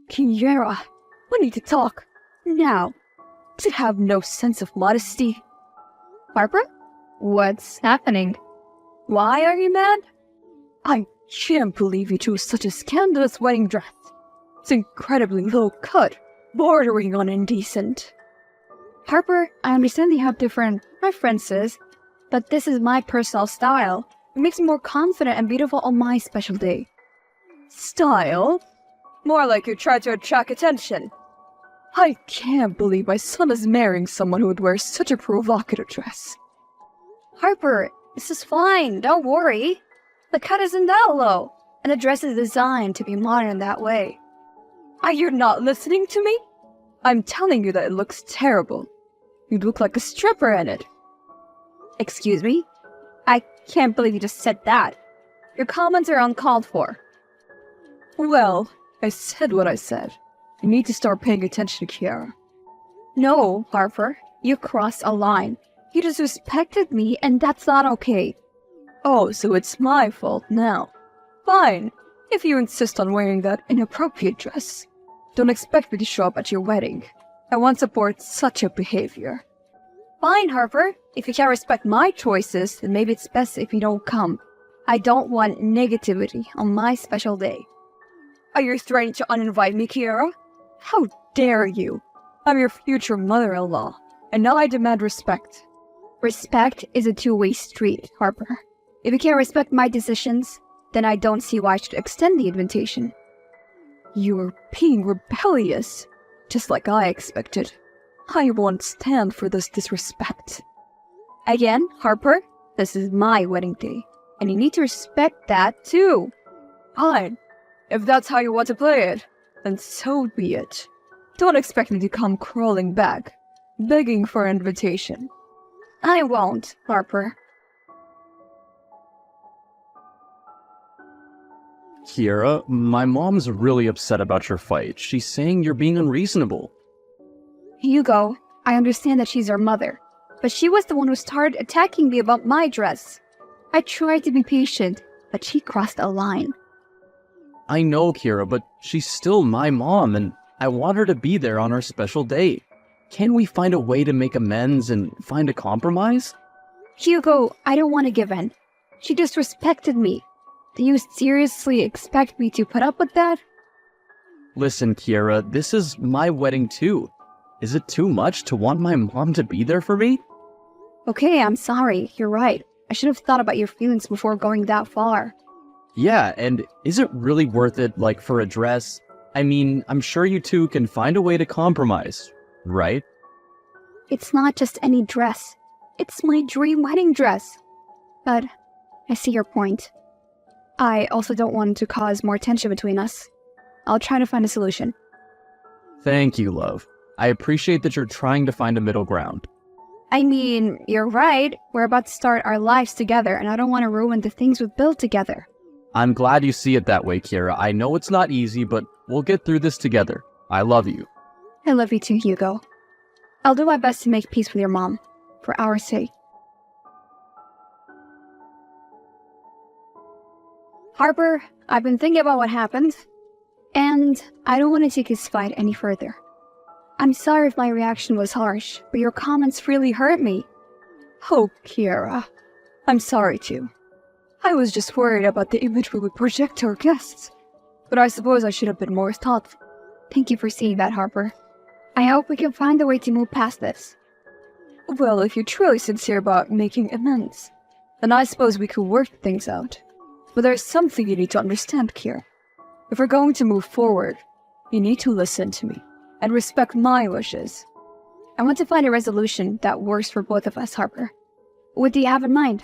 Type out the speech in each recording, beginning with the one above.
Kiera, we need to talk. Now. Does it have no sense of modesty? Harper? What's happening? Why are you mad? I can't believe you chose such a scandalous wedding dress. It's incredibly low cut, bordering on indecent. Harper, I understand you have different preferences, but this is my personal style. It makes me more confident and beautiful on my special day. Style? More like you try to attract attention. I can't believe my son is marrying someone who would wear such a provocative dress. Harper, this is fine, don't worry. The cut isn't that low, and the dress is designed to be modern that way. Are you not listening to me? I'm telling you that it looks terrible. You'd look like a stripper in it. Excuse me? I can't believe you just said that. Your comments are uncalled for. Well, I said what I said. You need to start paying attention, Kiera. No, Harper, you crossed a line. You disrespected me, and that's not okay. Oh, so it's my fault now. Fine, if you insist on wearing that inappropriate dress. Don't expect me to show up at your wedding. I won't support such a behavior. Fine, Harper. If you can't respect my choices, then maybe it's best if you don't come. I don't want negativity on my special day. Are you threatening to uninvite me, Kiera? How dare you? I'm your future mother-in-law, and now I demand respect. Respect is a two-way street, Harper. If you can't respect my decisions, then I don't see why I should extend the invitation. You're being rebellious, just like I expected. I won't stand for this disrespect. Again, Harper, this is my wedding day, and you need to respect that too. Fine. If that's how you want to play it, then so be it. Don't expect me to come crawling back, begging for an invitation. I won't, Harper. Kiera, my mom's really upset about your fight. She's saying you're being unreasonable. Hugo, I understand that she's your mother, but she was the one who started attacking me about my dress. I tried to be patient, but she crossed a line. I know, Kiera, but she's still my mom, and I want her to be there on our special day. Can't we find a way to make amends and find a compromise? Hugo, I don't want to give in. She disrespected me. Do you seriously expect me to put up with that? Listen, Kiera, this is my wedding too. Is it too much to want my mom to be there for me? Okay, I'm sorry. You're right. I should have thought about your feelings before going that far. Yeah, and is it really worth it, like, for a dress? I mean, I'm sure you two can find a way to compromise, right? It's not just any dress. It's my dream wedding dress. But I see your point. I also don't want to cause more tension between us. I'll try to find a solution. Thank you, love. I appreciate that you're trying to find a middle ground. I mean, you're right. We're about to start our lives together, and I don't want to ruin the things we've built together. I'm glad you see it that way, Kiera. I know it's not easy, but we'll get through this together. I love you. I love you too, Hugo. I'll do my best to make peace with your mom, for our sake. Harper, I've been thinking about what happened, and I don't want to take this fight any further. I'm sorry if my reaction was harsh, but your comments really hurt me. Oh, Kiera. I'm sorry too. I was just worried about the image we would project to our guests, but I suppose I should have been more thoughtful. Thank you for saying that, Harper. I hope we can find a way to move past this. Well, if you're truly sincere about making amends, then I suppose we could work things out. But there's something you need to understand, Kiera. If we're going to move forward, you need to listen to me and respect my wishes. I want to find a resolution that works for both of us, Harper. What do you have in mind?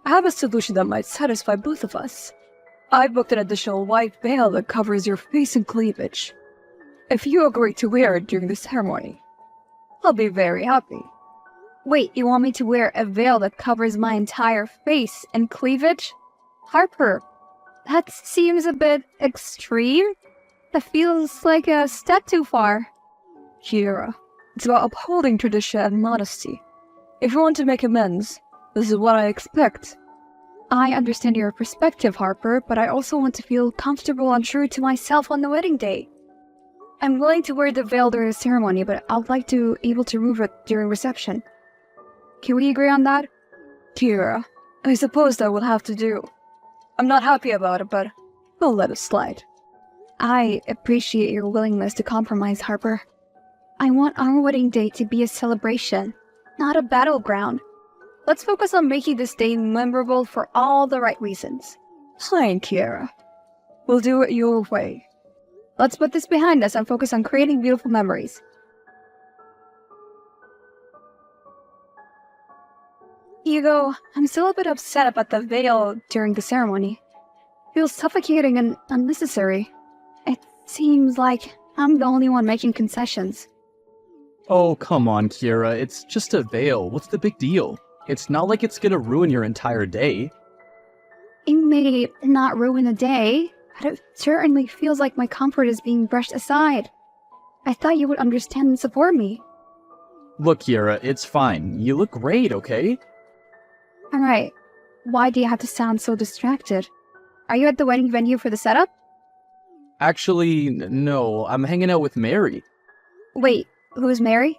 I have a solution that might satisfy both of us. I booked an additional white veil that covers your face and cleavage. If you agree to wear it during the ceremony, I'll be very happy. Wait, you want me to wear a veil that covers my entire face and cleavage? Harper, that seems a bit extreme. That feels like a step too far. Kiera, it's about upholding tradition and modesty. If you want to make amends, this is what I expect. I understand your perspective, Harper, but I also want to feel comfortable and true to myself on the wedding day. I'm willing to wear the veil during the ceremony, but I'd like to able to remove it during reception. Can we agree on that? Kira, I suppose that will have to do. I'm not happy about it, but we'll let it slide. I appreciate your willingness to compromise, Harper. I want our wedding day to be a celebration, not a battleground. Let's focus on making this day memorable for all the right reasons. Fine, Kira. We'll do it your way. Let's put this behind us and focus on creating beautiful memories. Hugo, I'm still a bit upset about the veil during the ceremony. It feels suffocating and unnecessary. It seems like I'm the only one making concessions. Oh, come on, Kira. It's just a veil. What's the big deal? It's not like it's gonna ruin your entire day. It may not ruin the day, but it certainly feels like my comfort is being brushed aside. I thought you would understand and support me. Look, Kira, it's fine. You look great, okay? Alright, why do you have to sound so distracted? Are you at the wedding venue for the setup? Actually, no. I'm hanging out with Mary. Wait, who's Mary?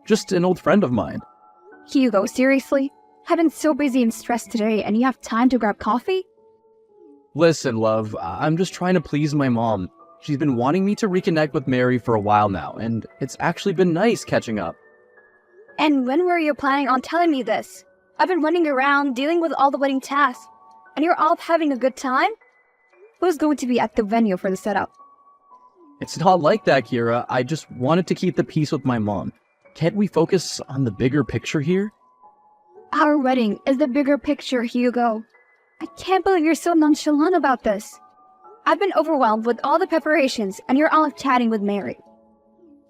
Just an old friend of mine. Hugo, seriously? I've been so busy and stressed today, and you have time to grab coffee? Listen, love, I'm just trying to please my mom. She's been wanting me to reconnect with Mary for a while now, and it's actually been nice catching up. And when were you planning on telling me this? I've been running around, dealing with all the wedding tasks, and you're all having a good time? Who's going to be at the venue for the setup? It's not like that, Kira. I just wanted to keep the peace with my mom. Can't we focus on the bigger picture here? Our wedding is the bigger picture, Hugo. I can't believe you're so nonchalant about this. I've been overwhelmed with all the preparations, and you're all chatting with Mary.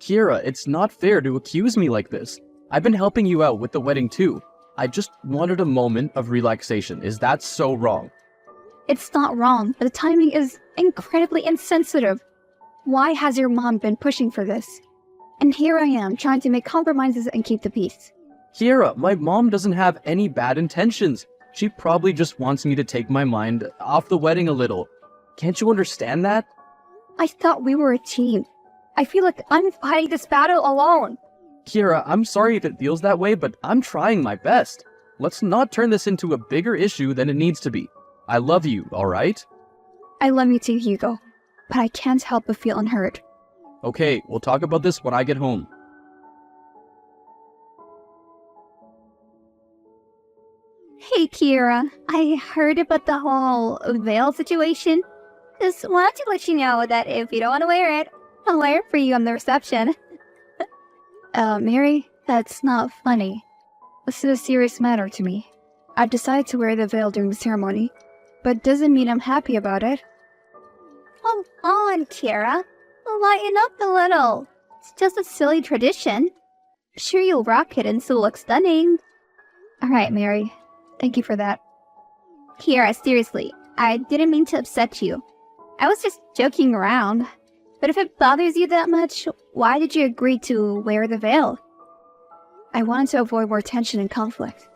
Kira, it's not fair to accuse me like this. I've been helping you out with the wedding too. I just wanted a moment of relaxation. Is that so wrong? It's not wrong, but the timing is incredibly insensitive. Why has your mom been pushing for this? And here I am, trying to make compromises and keep the peace. Kira, my mom doesn't have any bad intentions. She probably just wants me to take my mind off the wedding a little. Can't you understand that? I thought we were a team. I feel like I'm fighting this battle alone. Kira, I'm sorry if it feels that way, but I'm trying my best. Let's not turn this into a bigger issue than it needs to be. I love you, alright? I love you too, Hugo, but I can't help but feel unheard. Okay, we'll talk about this when I get home. Hey, Kira, I heard about the whole veil situation. Just wanted to let you know that if you don't want to wear it, I'll wear it for you on the reception. Mary, that's not funny. This is a serious matter to me. I've decided to wear the veil during the ceremony, but doesn't mean I'm happy about it. Come on, Kira. Lighten up a little. It's just a silly tradition. Sure, you'll rock it and still look stunning. Alright, Mary. Thank you for that. Kira, seriously, I didn't mean to upset you. I was just joking around. But if it bothers you that much, why did you agree to wear the veil? I wanted to avoid more tension and conflict.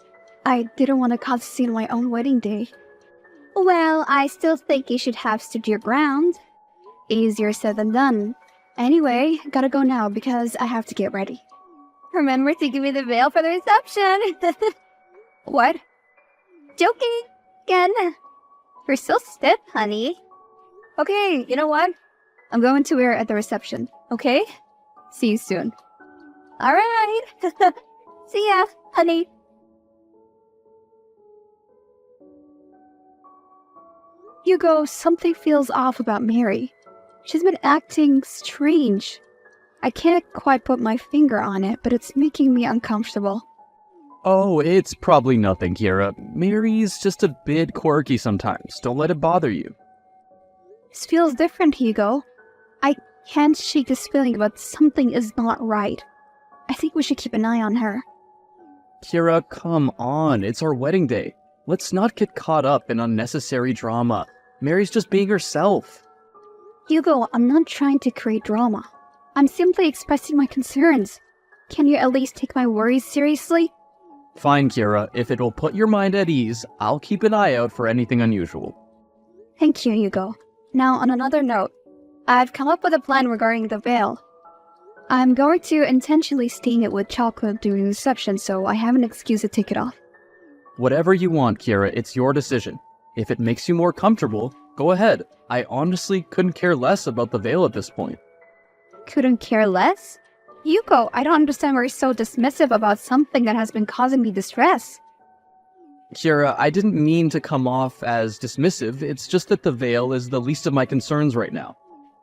I didn't want to cause a scene on my own wedding day. Well, I still think you should have stood your ground. Easier said than done. Anyway, gotta go now because I have to get ready. Remember to give me the veil for the reception. What? Joking again. You're so stiff, honey. Okay, you know what? I'm going to wear it at the reception, okay? See you soon. Alright. See ya, honey. Hugo, something feels off about Mary. She's been acting strange. I can't quite put my finger on it, but it's making me uncomfortable. Oh, it's probably nothing, Kira. Mary's just a bit quirky sometimes. Don't let it bother you. This feels different, Hugo. I can't shake this feeling, but something is not right. I think we should keep an eye on her. Kira, come on. It's our wedding day. Let's not get caught up in unnecessary drama. Mary's just being herself. Hugo, I'm not trying to create drama. I'm simply expressing my concerns. Can you at least take my worries seriously? Fine, Kira. If it will put your mind at ease, I'll keep an eye out for anything unusual. Thank you, Hugo. Now, on another note, I've come up with a plan regarding the veil. I'm going to intentionally stain it with chocolate during the reception, so I have an excuse to take it off. Whatever you want, Kira, it's your decision. If it makes you more comfortable, go ahead. I honestly couldn't care less about the veil at this point. Couldn't care less? Yuko, I don't understand why you're so dismissive about something that has been causing me distress. Kira, I didn't mean to come off as dismissive, it's just that the veil is the least of my concerns right now.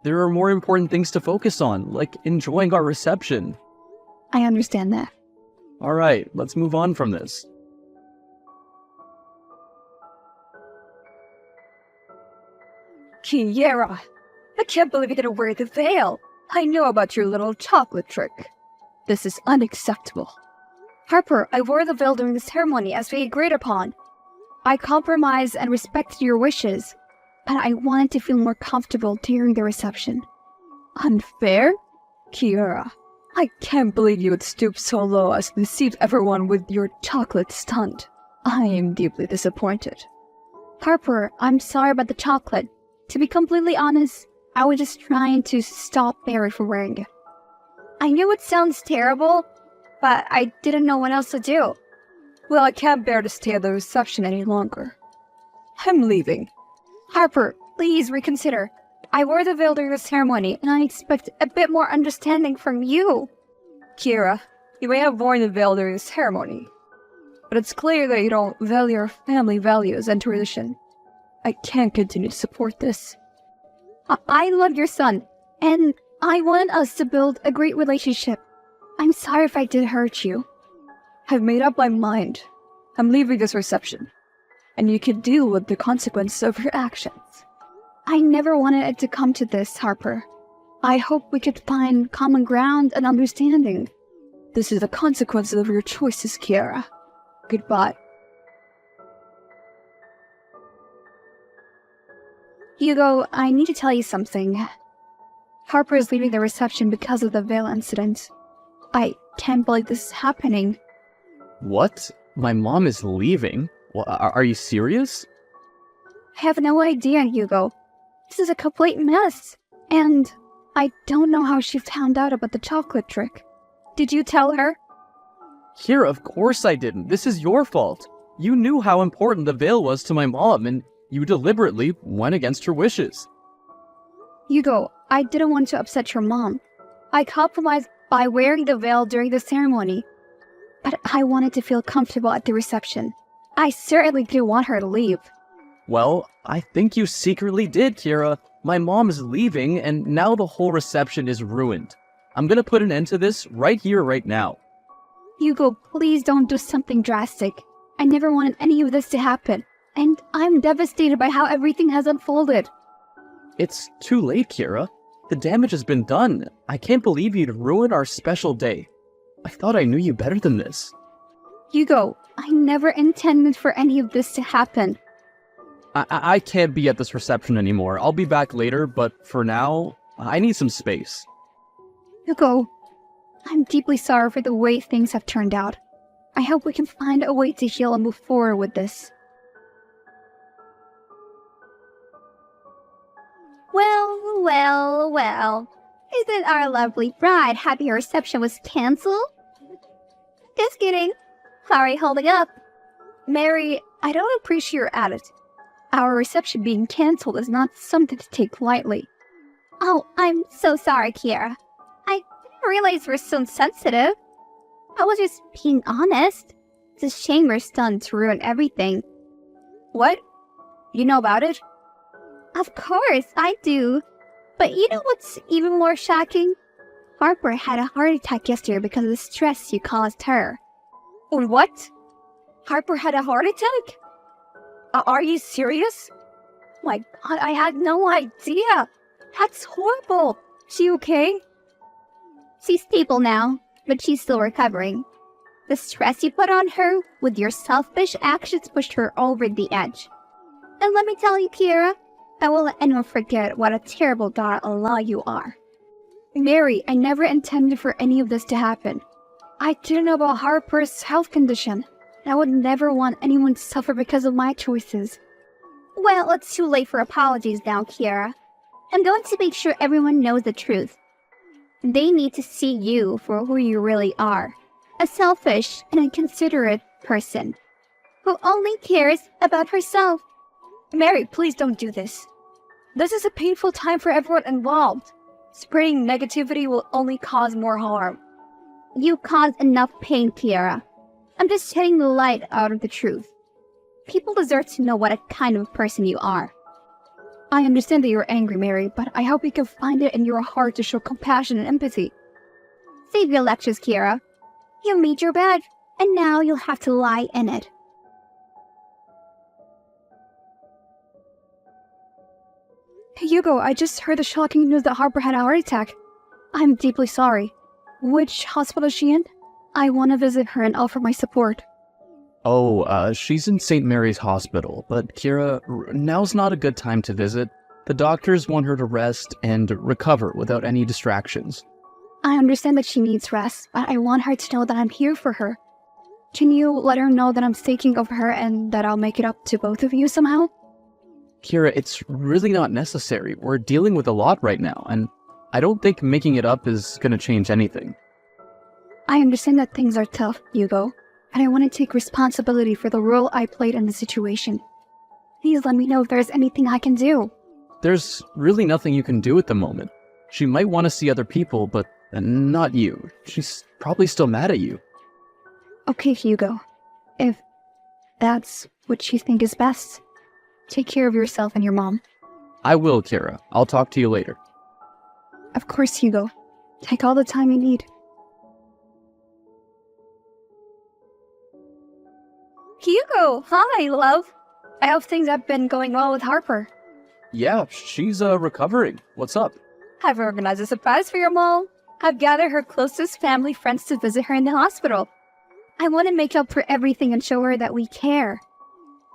There are more important things to focus on, like enjoying our reception. I understand that. Alright, let's move on from this. Kiera, I can't believe you didn't wear the veil. I know about your little chocolate trick. This is unacceptable. Harper, I wore the veil during the ceremony as we agreed upon. I compromised and respected your wishes, but I wanted to feel more comfortable during the reception. Unfair? Kiera, I can't believe you would stoop so low as to deceive everyone with your chocolate stunt. I am deeply disappointed. Harper, I'm sorry about the chocolate. To be completely honest, I was just trying to stop Mary from wearing it. I knew it sounds terrible, but I didn't know what else to do. Well, I can't bear to stay at the reception any longer. I'm leaving. Harper, please reconsider. I wore the veil during the ceremony, and I expect a bit more understanding from you. Kira, you may have worn the veil during the ceremony, but it's clear that you don't value your family values and tradition. I can't continue to support this. I love your son, and I want us to build a great relationship. I'm sorry if I did hurt you. I've made up my mind. I'm leaving this reception, and you can deal with the consequences of your actions. I never wanted it to come to this, Harper. I hope we could find common ground and understanding. This is the consequences of your choices, Kiara. Goodbye. Hugo, I need to tell you something. Harper is leaving the reception because of the veil incident. I can't believe this is happening. What? My mom is leaving? Are you serious? I have no idea, Hugo. This is a complete mess. And I don't know how she found out about the chocolate trick. Did you tell her? Kira, of course I didn't. This is your fault. You knew how important the veil was to my mom, and you deliberately went against her wishes. Hugo, I didn't want to upset your mom. I compromised by wearing the veil during the ceremony. But I wanted to feel comfortable at the reception. I certainly didn't want her to leave. Well, I think you secretly did, Kira. My mom is leaving, and now the whole reception is ruined. I'm gonna put an end to this right here, right now. Hugo, please don't do something drastic. I never wanted any of this to happen. And I'm devastated by how everything has unfolded. It's too late, Kira. The damage has been done. I can't believe you'd ruin our special day. I thought I knew you better than this. Hugo, I never intended for any of this to happen. I can't be at this reception anymore. I'll be back later, but for now, I need some space. Hugo, I'm deeply sorry for the way things have turned out. I hope we can find a way to heal and move forward with this. Well. Isn't our lovely bride happy her reception was cancelled? Just kidding. How are you holding up? Mary, I don't appreciate your attitude. Our reception being cancelled is not something to take lightly. Oh, I'm so sorry, Kiara. I didn't realize we're so sensitive. I was just being honest. It's a shame we're stunned to ruin everything. What? You know about it? Of course, I do. But you know what's even more shocking? Harper had a heart attack yesterday because of the stress you caused her. What? Harper had a heart attack? Are you serious? My God, I had no idea. That's horrible. She okay? She's stable now, but she's still recovering. The stress you put on her with your selfish actions pushed her over the edge. And let me tell you, Kira, I won't let anyone forget what a terrible daughter-in-law you are. Mary, I never intended for any of this to happen. I didn't know about Harper's health condition, and I would never want anyone to suffer because of my choices. Well, it's too late for apologies now, Kiara. I'm going to make sure everyone knows the truth. They need to see you for who you really are. A selfish and inconsiderate person who only cares about herself. Mary, please don't do this. This is a painful time for everyone involved. Spreading negativity will only cause more harm. You caused enough pain, Kiara. I'm just shedding the light out of the truth. People deserve to know what kind of person you are. I understand that you're angry, Mary, but I hope you can find it in your heart to show compassion and empathy. Save your lectures, Kiara. You made your bed, and now you'll have to lie in it. Hey, Hugo, I just heard the shocking news that Harper had a heart attack. I'm deeply sorry. Which hospital is she in? I want to visit her and offer my support. Oh, she's in St. Mary's Hospital, but Kira, now's not a good time to visit. The doctors want her to rest and recover without any distractions. I understand that she needs rest, but I want her to know that I'm here for her. Can you let her know that I'm thinking of her and that I'll make it up to both of you somehow? Kira, it's really not necessary. We're dealing with a lot right now, and I don't think making it up is gonna change anything. I understand that things are tough, Hugo, and I want to take responsibility for the role I played in the situation. Please let me know if there's anything I can do. There's really nothing you can do at the moment. She might want to see other people, but not you. She's probably still mad at you. Okay, Hugo. If that's what you think is best, take care of yourself and your mom. I will, Kira. I'll talk to you later. Of course, Hugo. Take all the time you need. Hugo! Hi, love! I hope things have been going well with Harper. Yeah, she's recovering. What's up? I've organized a surprise for your mom. I've gathered her closest family friends to visit her in the hospital. I want to make up for everything and show her that we care.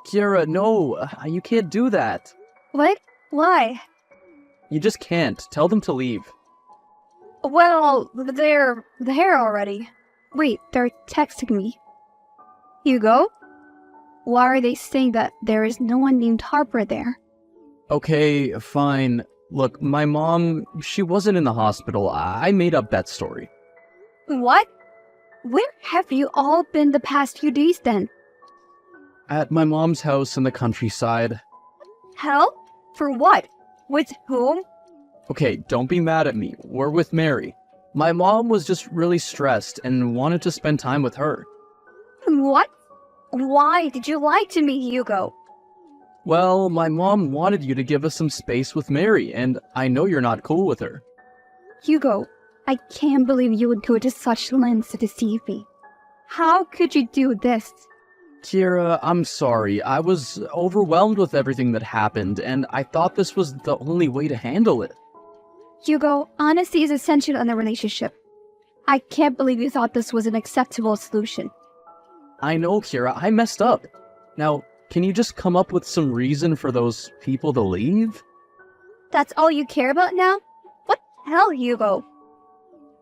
Kira, no, you can't do that. What? Why? You just can't. Tell them to leave. Well, they're there already. Wait, they're texting me. Hugo? Why are they saying that there is no one named Harper there? Okay, fine. Look, my mom, she wasn't in the hospital. I made up that story. What? Where have you all been the past few days then? At my mom's house in the countryside. Help? For what? With whom? Okay, don't be mad at me. We're with Mary. My mom was just really stressed and wanted to spend time with her. What? Why did you lie to me, Hugo? Well, my mom wanted you to give us some space with Mary, and I know you're not cool with her. Hugo, I can't believe you would go to such lengths to deceive me. How could you do this? Kira, I'm sorry. I was overwhelmed with everything that happened, and I thought this was the only way to handle it. Hugo, honesty is essential in a relationship. I can't believe you thought this was an acceptable solution. I know, Kira, I messed up. Now, can you just come up with some reason for those people to leave? That's all you care about now? What the hell, Hugo?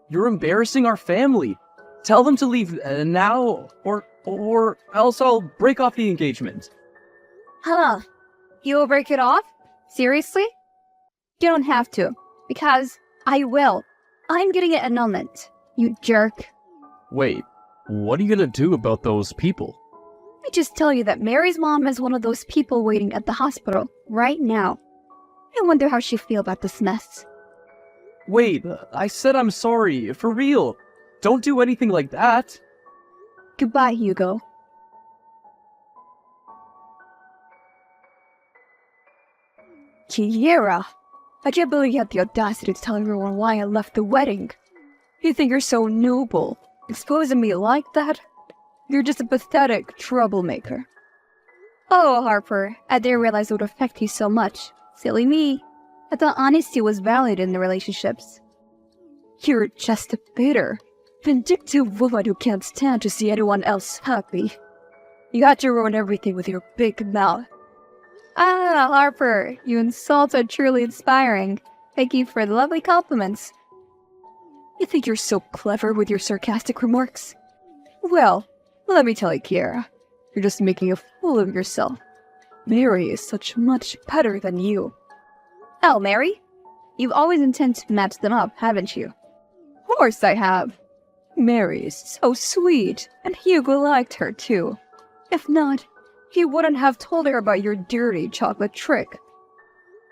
You're embarrassing our family. Tell them to leave now, or else I'll break off the engagement. Huh. You'll break it off? Seriously? You don't have to, because I will. I'm getting it annulment, you jerk. Wait, what are you gonna do about those people? I just tell you that Mary's mom is one of those people waiting at the hospital right now. I wonder how she'll feel about this mess. Wait, I said I'm sorry, for real. Don't do anything like that. Goodbye, Hugo. Kiera! I can't believe you had the audacity to tell everyone why I left the wedding. You think you're so noble, exposing me like that? You're just a pathetic troublemaker. Oh, Harper, I didn't realize it would affect you so much. Silly me. I thought honesty was valid in the relationships. You're just a bitter, vindictive woman who can't stand to see anyone else happy. You got to ruin everything with your big mouth. Ah, Harper, your insults are truly inspiring. Thank you for the lovely compliments. You think you're so clever with your sarcastic remarks? Well, let me tell you, Kiera, you're just making a fool of yourself. Mary is such much better than you. Oh, Mary? You've always intended to match them up, haven't you? Of course I have. Mary is so sweet, and Hugo liked her too. If not, he wouldn't have told her about your dirty chocolate trick.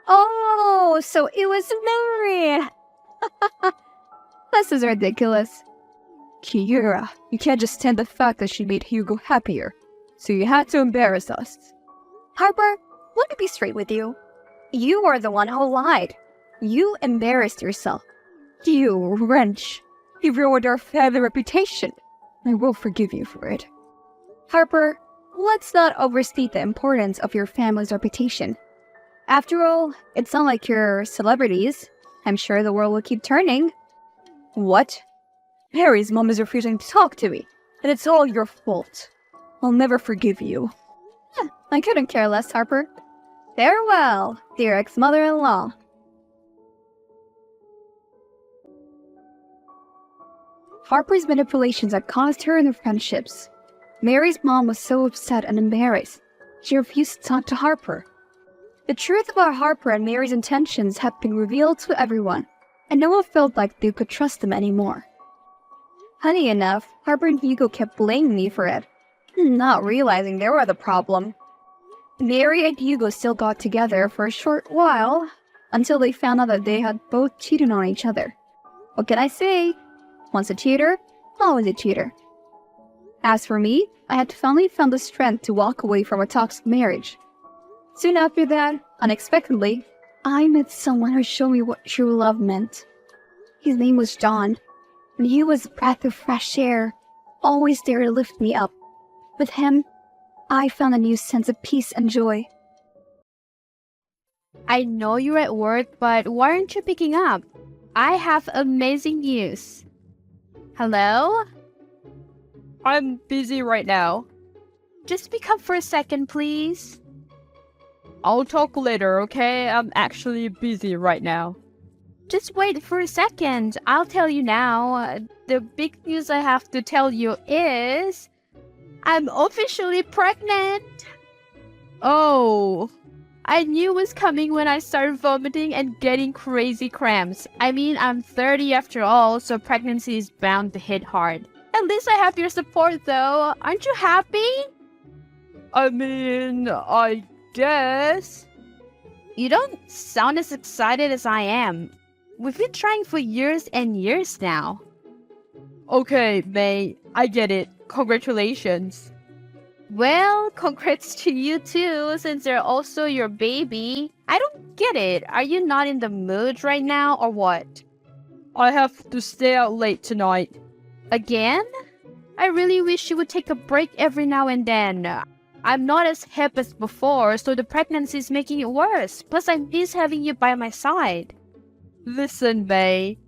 Oh, so it was Mary! This is ridiculous. Kira, you can't just stand the fact that she made Hugo happier, so you had to embarrass us. Harper, let me be straight with you. You are the one who lied. You embarrassed yourself. You wretch! You ruined our family reputation. I will forgive you for it. Harper, let's not overstate the importance of your family's reputation. After all, it's not like you're celebrities. I'm sure the world will keep turning. What? Harry's mom is refusing to talk to me, and it's all your fault. I'll never forgive you. I couldn't care less, Harper. Farewell, dear ex-mother-in-law. Harper's manipulations had caused her and her friendships. Mary's mom was so upset and embarrassed, she refused to talk to Harper. The truth about Harper and Mary's intentions had been revealed to everyone, and no one felt like they could trust them anymore. Funny enough, Harper and Hugo kept blaming me for it, not realizing they were the problem. Mary and Hugo still got together for a short while, until they found out that they had both cheated on each other. What can I say? Once a cheater, always a cheater. As for me, I had finally found the strength to walk away from a toxic marriage. Soon after that, unexpectedly, I met someone who showed me what true love meant. His name was John, and he was a breath of fresh air, always there to lift me up. With him, I found a new sense of peace and joy. I know you're at work, but why aren't you picking up? I have amazing news. Hello? I'm busy right now. Just pick up for a second, please. I'll talk later, okay? I'm actually busy right now. Just wait for a second. I'll tell you now. The big news I have to tell you is... I'm officially pregnant! Oh, I knew it was coming when I started vomiting and getting crazy cramps. I mean, I'm 30 after all, so pregnancy is bound to hit hard. At least I have your support though. Aren't you happy? I mean, I guess. You don't sound as excited as I am. We've been trying for years and years now. Okay, May, I get it. Congratulations. Well, congrats to you too, since they're also your baby. I don't get it. Are you not in the mood right now, or what? I have to stay out late tonight. Again? I really wish you would take a break every now and then. I'm not as hip as before, so the pregnancy is making it worse. Plus, I miss having you by my side. Listen, May.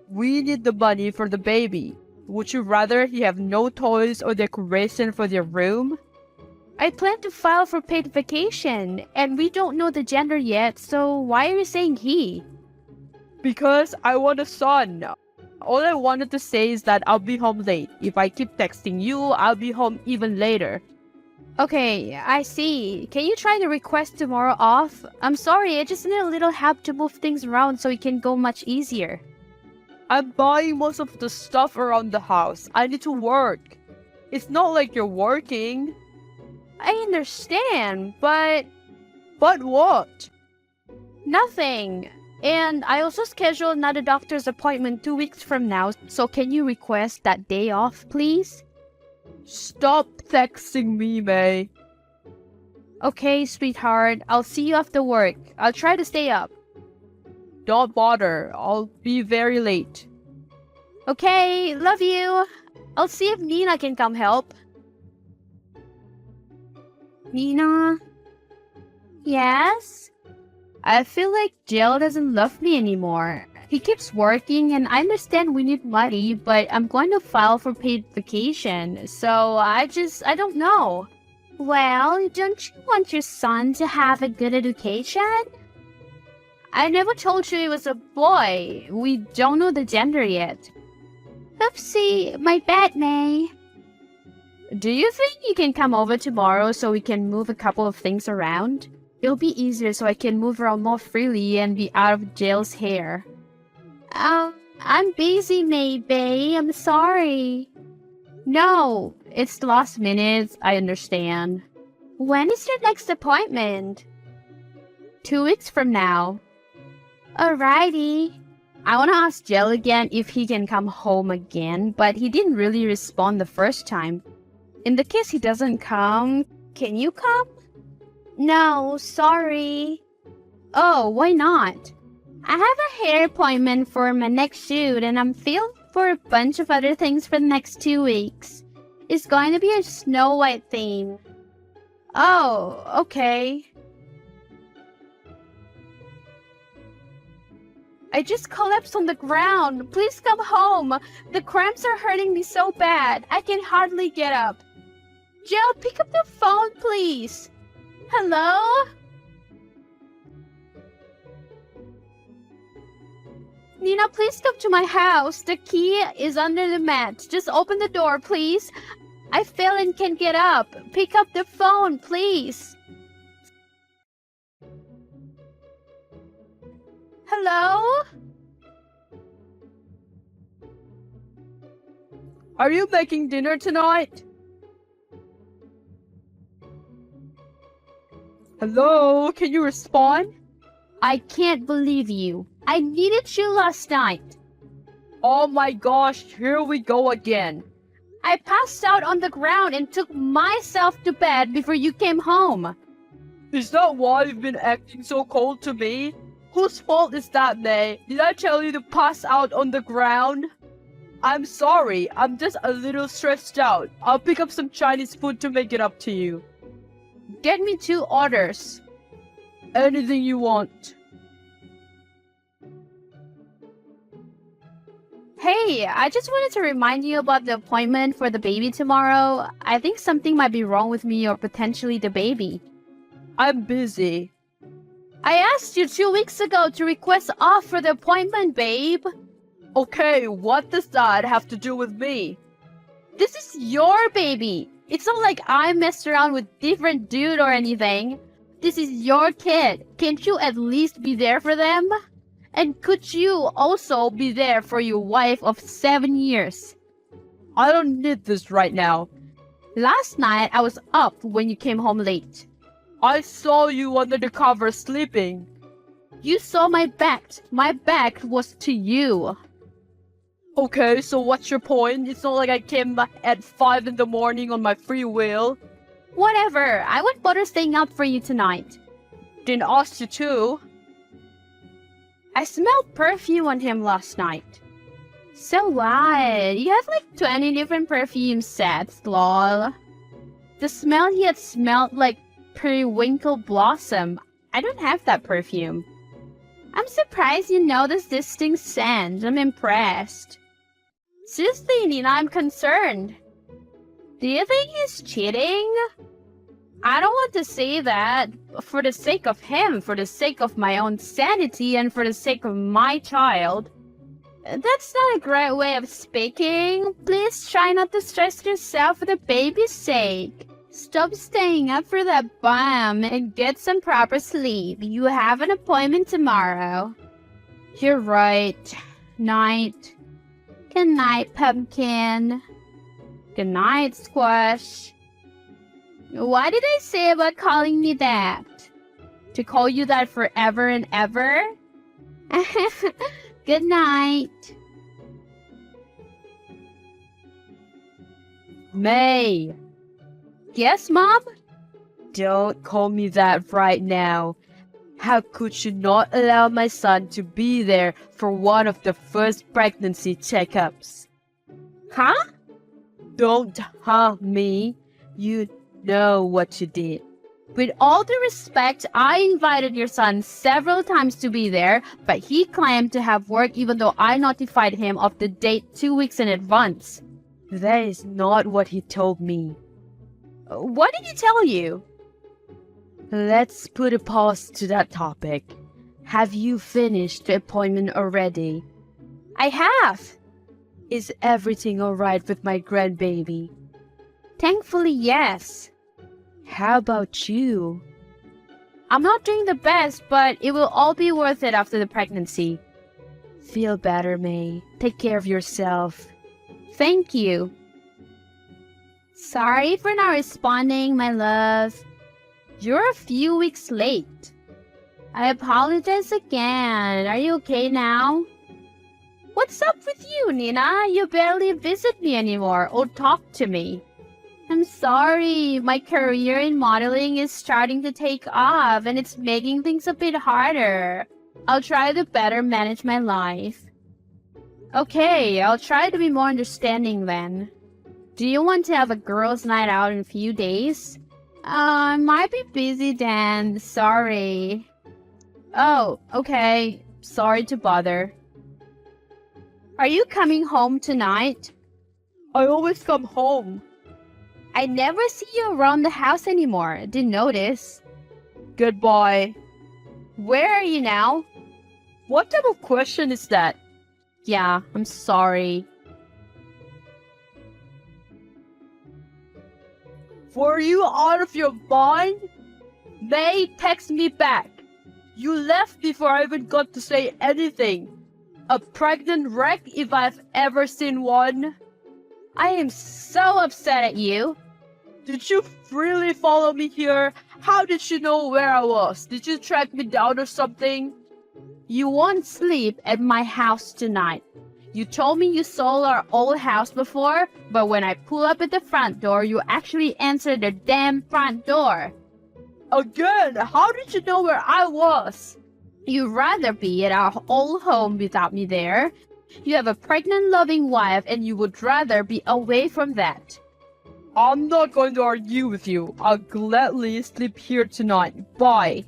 We need the money for the baby. Would you rather he have no toys or decoration for their room? I plan to file for paid vacation, and we don't know the gender yet, so why are you saying he? Because I want a son. All I wanted to say is that I'll be home late. If I keep texting you, I'll be home even later. Okay, I see. Can you try to request tomorrow off? I'm sorry, I just need a little help to move things around so it can go much easier. I'm buying most of the stuff around the house. I need to work. It's not like you're working. I understand, but... But what? Nothing. And I also scheduled another doctor's appointment 2 weeks from now, so can you request that day off, please? Stop texting me, May. Okay, sweetheart. I'll see you after work. I'll try to stay up. Don't bother. I'll be very late. Okay, love you. I'll see if Nina can come help. Nina? Yes? I feel like Jill doesn't love me anymore. He keeps working and I understand we need money, but I'm going to file for paid vacation, so I don't know. Well, don't you want your son to have a good education? I never told you it was a boy. We don't know the gender yet. Oopsie, my bad, May. Do you think you can come over tomorrow so we can move a couple of things around? It'll be easier so I can move around more freely and be out of Jail's hair. I'm busy, maybe. I'm sorry. No, it's the last minute. I understand. When is your next appointment? 2 weeks from now. Alrighty. I want to ask Jail again if he can come home again, but he didn't really respond the first time. In the case he doesn't come, can you come? No, sorry. Oh, why not? I have a hair appointment for my next shoot and I'm filmed for a bunch of other things for the next 2 weeks. It's going to be a Snow White theme. Oh, okay. I just collapsed on the ground. Please come home. The cramps are hurting me so bad. I can hardly get up. Jill, pick up the phone, please. Hello? Nina, please come to my house. The key is under the mat. Just open the door, please. I fell and can't get up. Pick up the phone, please. Hello? Are you making dinner tonight? Hello, can you respond? I can't believe you. I needed you last night. Oh my gosh, here we go again. I passed out on the ground and took myself to bed before you came home. Is that why you've been acting so cold to me? Whose fault is that, May? Did I tell you to pass out on the ground? I'm sorry, I'm just a little stressed out. I'll pick up some Chinese food to make it up to you. Get me 2 orders. Anything you want. Hey, I just wanted to remind you about the appointment for the baby tomorrow. I think something might be wrong with me or potentially the baby. I'm busy. I asked you 2 weeks ago to request off for the appointment, babe. Okay, what does that have to do with me? This is your baby. It's not like I messed around with different dude or anything. This is your kid. Can't you at least be there for them? And could you also be there for your wife of 7 years? I don't need this right now. Last night, I was up when you came home late. I saw you under the cover sleeping. You saw my back. My back was to you. Okay, so what's your point? It's not like I came at 5 in the morning on my free will. Whatever. I won't bother staying up for you tonight. Didn't ask you to. I smelled perfume on him last night. So what? You have like 20 different perfume sets, lol. The smell he had smelled like periwinkle blossom. I don't have that perfume. I'm surprised you know this distinct scent. I'm impressed. Seriously, Nina, I'm concerned. Do you think he's cheating? I don't want to say that for the sake of him, for the sake of my own sanity, and for the sake of my child. That's not a great way of speaking. Please try not to stress yourself for the baby's sake. Stop staying up for that bum and get some proper sleep. You have an appointment tomorrow. You're right. Night. Good night, Pumpkin. Good night, Squash. What did I say about calling me that? To call you that forever and ever? Good night. May! Yes, Mom? Don't call me that right now. How could you not allow my son to be there for one of the first pregnancy checkups? Huh? Don't me. You know what you did. With all due respect, I invited your son several times to be there, but he claimed to have work even though I notified him of the date 2 weeks in advance. That is not what he told me. What did he tell you? Let's put a pause to that topic. Have you finished the appointment already? I have. Is everything alright with my grandbaby? Thankfully, yes. How about you? I'm not doing the best, but it will all be worth it after the pregnancy. Feel better, May. Take care of yourself. Thank you. Sorry for not responding, my love. You're a few weeks late. I apologize again. Are you okay now? What's up with you, Nina? You barely visit me anymore or talk to me. I'm sorry. My career in modeling is starting to take off and it's making things a bit harder. I'll try to better manage my life. Okay, I'll try to be more understanding then. Do you want to have a girls' night out in a few days? I might be busy then. Sorry. Oh, okay. Sorry to bother. Are you coming home tonight? I always come home. I never see you around the house anymore. Didn't notice. Goodbye. Where are you now? What type of question is that? Yeah, I'm sorry. Were you out of your mind? May, text me back. You left before I even got to say anything. A pregnant wreck if I've ever seen one. I am so upset at you. Did you really follow me here? How did you know where I was? Did you track me down or something? You won't sleep at my house tonight. You told me you sold our old house before, but when I pull up at the front door, you actually answered the damn front door. Again, how did you know where I was? You'd rather be at our old home without me there. You have a pregnant, loving wife, and you would rather be away from that. I'm not going to argue with you. I'll gladly sleep here tonight. Bye.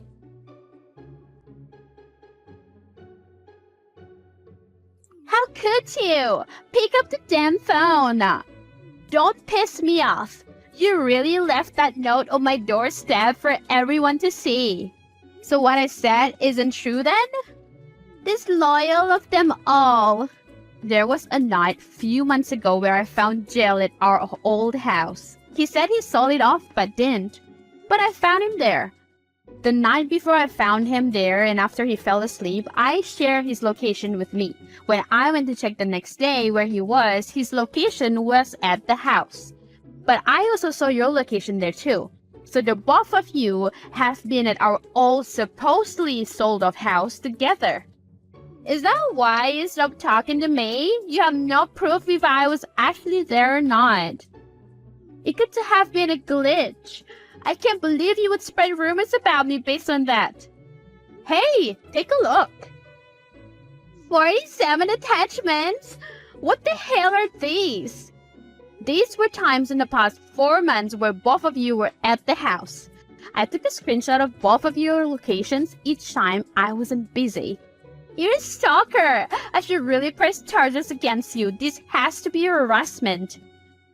How could you? Pick up the damn phone. Don't piss me off. You really left that note on my doorstep for everyone to see. So what I said isn't true then? Disloyal of them all. There was a night few months ago where I found Jill at our old house. He said he sold it off but didn't. But I found him there. The night before I found him there and after he fell asleep, I shared his location with me. When I went to check the next day where he was, his location was at the house. But I also saw your location there too. So the both of you have been at our old supposedly sold off house together. Is that why you stopped talking to me? You have no proof if I was actually there or not. It could have been a glitch. I can't believe you would spread rumors about me based on that. Hey, take a look. 47 attachments? What the hell are these? These were times in the past 4 months where both of you were at the house. I took a screenshot of both of your locations each time I wasn't busy. You're a stalker! I should really press charges against you. This has to be harassment.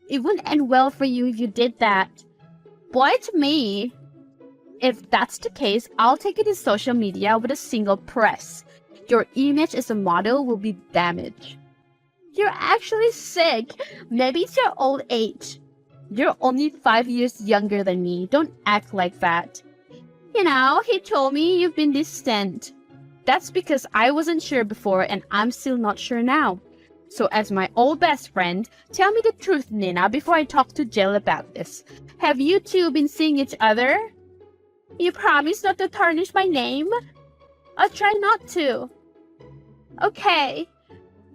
It wouldn't end well for you if you did that. Why to me? If that's the case, I'll take it to social media with a single press. Your image as a model will be damaged. You're actually sick. Maybe it's your old age. You're only 5 years younger than me. Don't act like that. You know, he told me you've been distant. That's because I wasn't sure before and I'm still not sure now. So as my old best friend, tell me the truth, Nina, before I talk to Jill about this. Have you two been seeing each other? You promise not to tarnish my name? I'll try not to. Okay.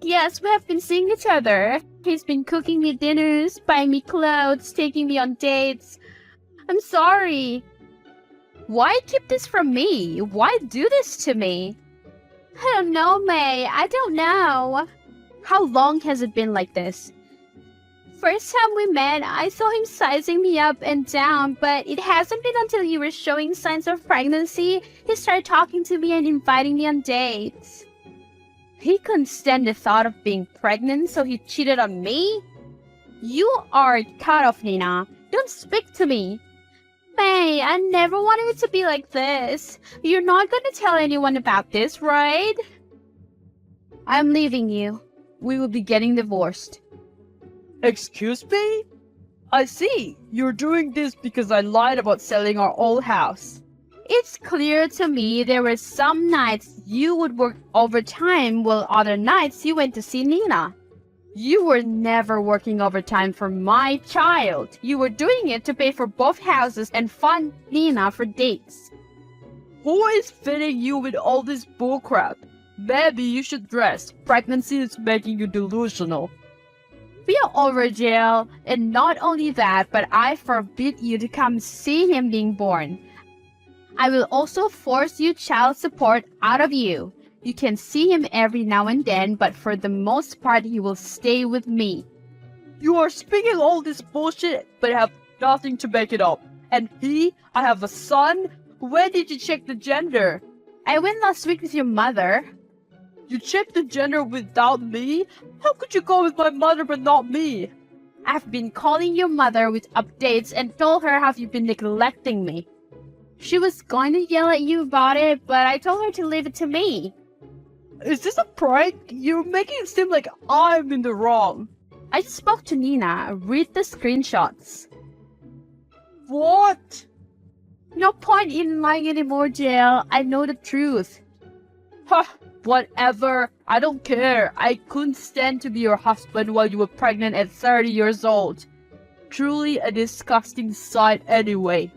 Yes, we have been seeing each other. He's been cooking me dinners, buying me clothes, taking me on dates. I'm sorry. Why keep this from me? Why do this to me? I don't know, May. I don't know. How long has it been like this? First time we met, I saw him sizing me up and down, but it hasn't been until you were showing signs of pregnancy he started talking to me and inviting me on dates. He couldn't stand the thought of being pregnant, so he cheated on me? You are cut off, Nina. Don't speak to me. May, I never wanted it to be like this. You're not going to tell anyone about this, right? I'm leaving you. We will be getting divorced. Excuse me? I see. You're doing this because I lied about selling our old house. It's clear to me there were some nights you would work overtime while other nights you went to see Nina. You were never working overtime for my child. You were doing it to pay for both houses and fund Nina for dates. Who is fitting you with all this bullcrap? Maybe you should rest. Pregnancy is making you delusional. We are over, Jill, and not only that, but I forbid you to come see him being born. I will also force you child support out of you. You can see him every now and then, but for the most part, he will stay with me. You are speaking all this bullshit, but have nothing to back it up. And I have a son. Where did you check the gender? I went last week with your mother. You checked the gender without me? How could you go with my mother but not me? I've been calling your mother with updates and told her how you've been neglecting me. She was going to yell at you about it, but I told her to leave it to me. Is this a prank? You're making it seem like I'm in the wrong. I spoke to Nina. Read the screenshots. What? No point in lying anymore, Jill. I know the truth. Huh, whatever. I don't care. I couldn't stand to be your husband while you were pregnant at 30 years old. Truly a disgusting sight anyway.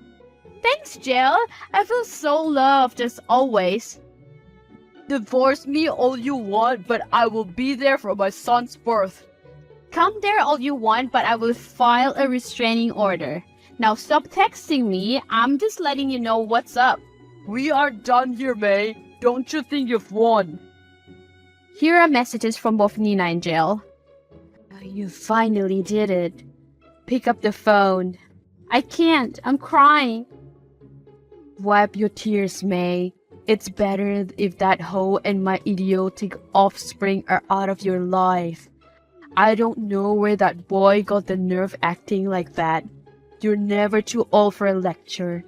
Thanks, Jill. I feel so loved as always. Divorce me all you want, but I will be there for my son's birth. Come there all you want, but I will file a restraining order. Now stop texting me. I'm just letting you know what's up. We are done here, May. Don't you think you've won? Here are messages from both Nina and Jill. You finally did it. Pick up the phone. I can't. I'm crying. Wipe your tears, May. It's better if that hoe and my idiotic offspring are out of your life. I don't know where that boy got the nerve acting like that. You're never too old for a lecture.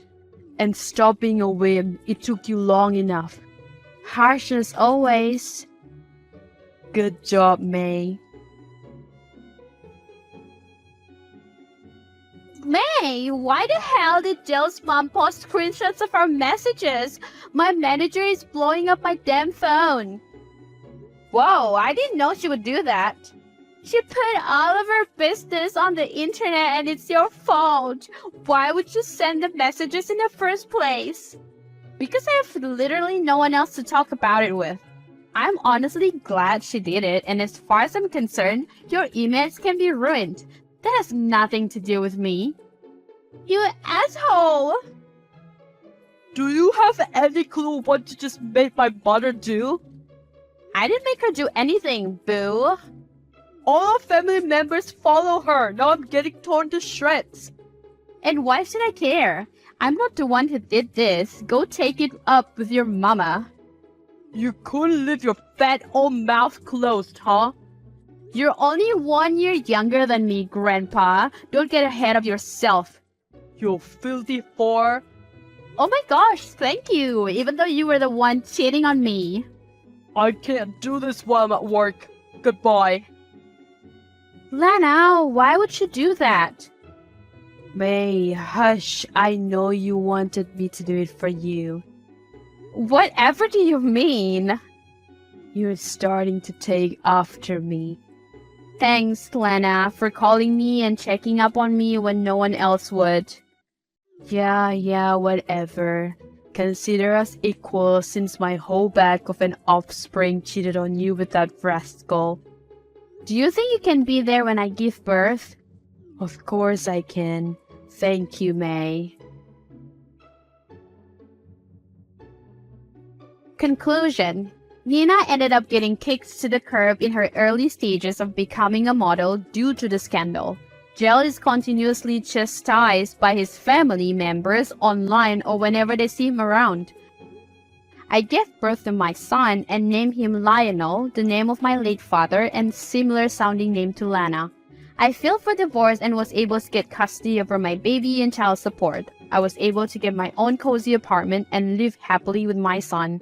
And stop being a whim. It took you long enough. Harsh as always. Good job, May. May, why the hell did Jill's mom post screenshots of our messages? My manager is blowing up my damn phone. Whoa, I didn't know she would do that. She put all of her business on the internet and it's your fault. Why would you send the messages in the first place? Because I have literally no one else to talk about it with. I'm honestly glad she did it, and as far as I'm concerned, your emails can be ruined. That has nothing to do with me. You asshole! Do you have any clue what you just made my mother do? I didn't make her do anything, boo. All our family members follow her. Now I'm getting torn to shreds. And why should I care? I'm not the one who did this. Go take it up with your mama. You couldn't leave your fat old mouth closed, huh? You're only 1 year younger than me, Grandpa. Don't get ahead of yourself. You filthy whore. Oh my gosh, thank you. Even though you were the one cheating on me. I can't do this while I'm at work. Goodbye. Lana, why would you do that? May, hush. I know you wanted me to do it for you. Whatever do you mean? You're starting to take after me. Thanks, Lana, for calling me and checking up on me when no one else would. Yeah, whatever. Consider us equal since my whole bag of an offspring cheated on you with that rascal. Do you think you can be there when I give birth? Of course I can. Thank you, May. Conclusion. Nina ended up getting kicked to the curb in her early stages of becoming a model due to the scandal. Jill is continuously chastised by his family members online or whenever they see him around. I gave birth to my son and named him Lionel, the name of my late father, and similar sounding name to Lana. I filed for divorce and was able to get custody over my baby and child support. I was able to get my own cozy apartment and live happily with my son.